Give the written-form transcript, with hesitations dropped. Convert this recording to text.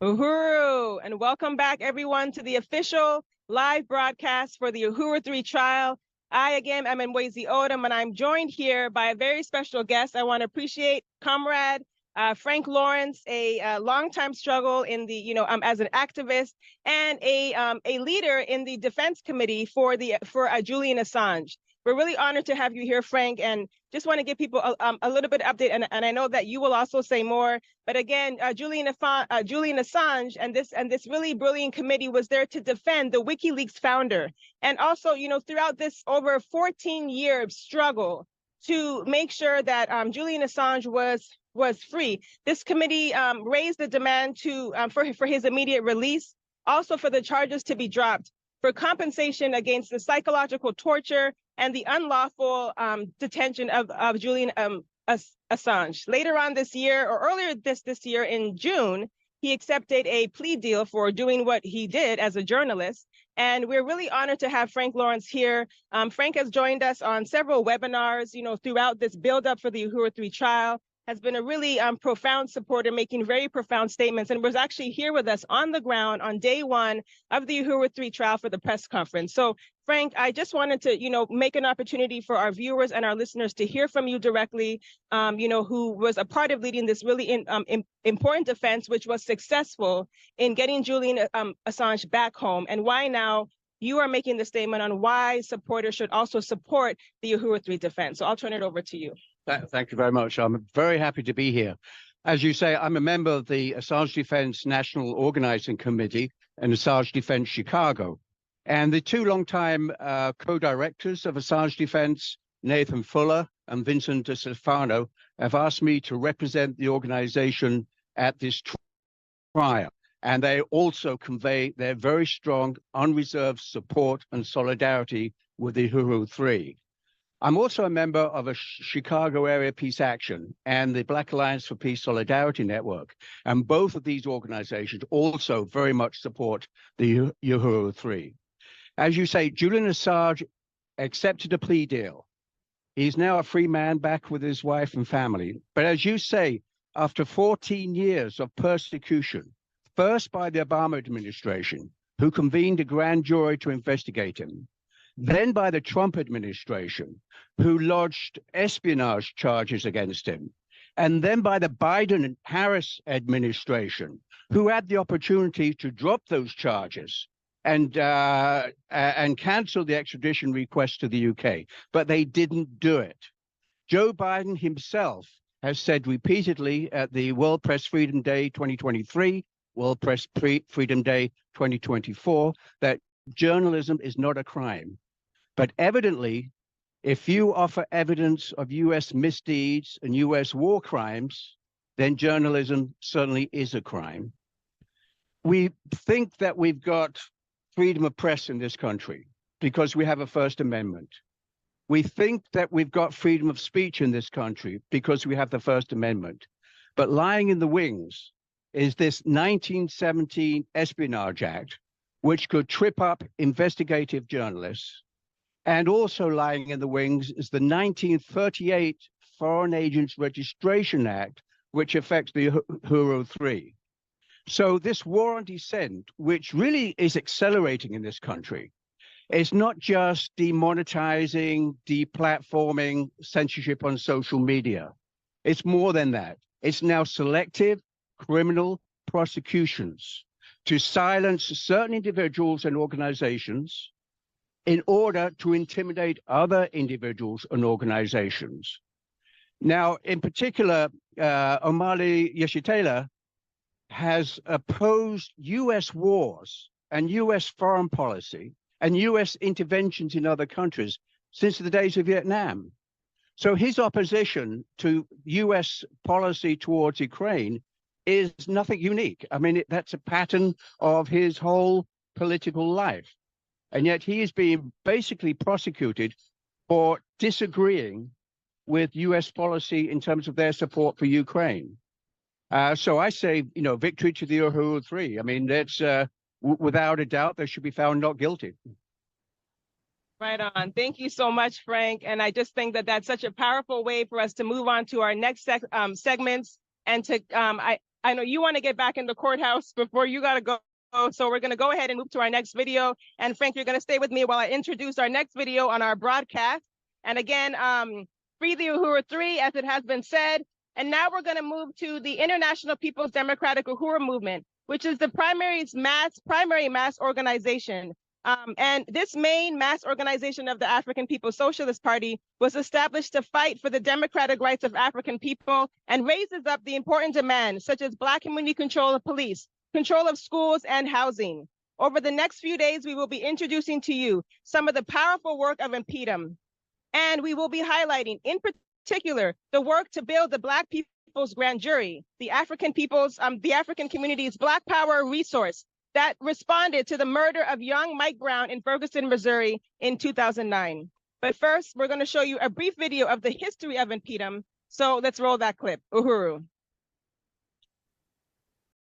Uhuru, and welcome back everyone to the official live broadcast for the Uhuru 3 trial. I again am Mwezi Odom, and I'm joined here by a very special guest. I want to appreciate Comrade Frank Lawrence, a longtime struggle in the, as an activist and a leader in the defense committee for Julian Assange. We're really honored to have you here, Frank, and just want to give people a little bit of update, and I know that you will also say more. But again, Julian Assange and this really brilliant committee was there to defend the WikiLeaks founder, and also, throughout this over 14-year struggle to make sure that Julian Assange was free. This committee raised the demand for his immediate release, also for the charges to be dropped, for compensation against the psychological torture and the unlawful detention of Julian Assange. Later on this year, or earlier this year in June, he accepted a plea deal for doing what he did as a journalist. And we're really honored to have Frank Lawrence here. Frank has joined us on several webinars, throughout this buildup for the Uhuru 3 trial, has been a really profound supporter, making very profound statements, and was actually here with us on the ground on day one of the Uhuru 3 trial for the press conference. So, Frank, I just wanted to, make an opportunity for our viewers and our listeners to hear from you directly, who was a part of leading this really important defense, which was successful in getting Julian Assange back home, and why now you are making the statement on why supporters should also support the Uhuru 3 defense. So I'll turn it over to you. Thank you very much. I'm very happy to be here. As you say, I'm a member of the Assange Defense National Organizing Committee and Assange Defense Chicago. And the two longtime co-directors of Assange Defense, Nathan Fuller and Vincent DeStefano, have asked me to represent the organization at this trial. And they also convey their very strong, unreserved support and solidarity with the Uhuru 3. I'm also a member of a Chicago area peace action and the Black Alliance for Peace Solidarity Network. And both of these organizations also very much support the Uhuru 3. As you say, Julian Assange accepted a plea deal. He's now a free man back with his wife and family. But as you say, after 14 years of persecution, first by the Obama administration, who convened a grand jury to investigate him, then by the Trump administration, who lodged espionage charges against him, and then by the Biden-Harris administration, who had the opportunity to drop those charges and cancel the extradition request to the UK, but they didn't do it. Joe Biden himself has said repeatedly at the World Press Freedom Day 2023, World Press Freedom Day 2024, that journalism is not a crime. But evidently, if you offer evidence of US misdeeds and US war crimes, then journalism certainly is a crime. We think that we've got freedom of press in this country because we have a First Amendment. We think that we've got freedom of speech in this country because we have the First Amendment. But lying in the wings is this 1917 Espionage Act, which could trip up investigative journalists. And also lying in the wings is the 1938 Foreign Agents Registration Act, which affects the Uhuru 3. So this war on dissent, which really is accelerating in this country, is not just demonetizing, deplatforming, censorship on social media. It's more than that. It's now selective criminal prosecutions to silence certain individuals and organizations in order to intimidate other individuals and organizations. Now, in particular, Omali Yeshitela has opposed US wars and US foreign policy and US interventions in other countries since the days of Vietnam. So his opposition to US policy towards Ukraine is nothing unique. I mean, that's a pattern of his whole political life. And yet he is being basically prosecuted for disagreeing with US policy in terms of their support for Ukraine. So I say, victory to the Uhuru 3. I mean, that's without a doubt, they should be found not guilty. Right on. Thank you so much, Frank. And I just think that that's such a powerful way for us to move on to our next segments and to I know you want to get back in the courthouse before you got to go. So we're going to go ahead and move to our next video. And Frank, you're going to stay with me while I introduce our next video on our broadcast. And again, free the Uhuru 3, as it has been said. And now we're going to move to the International People's Democratic Uhuru Movement, which is the primary mass organization. And this main mass organization of the African People's Socialist Party was established to fight for the democratic rights of African people and raises up the important demands such as Black community control of police, control of schools and housing. Over the next few days, we will be introducing to you some of the powerful work of Impedum. And we will be highlighting, in particular, the work to build the Black People's Grand Jury, the African community's Black Power resource that responded to the murder of young Mike Brown in Ferguson, Missouri in 2009. But first, we're going to show you a brief video of the history of Impedum. So let's roll that clip. Uhuru.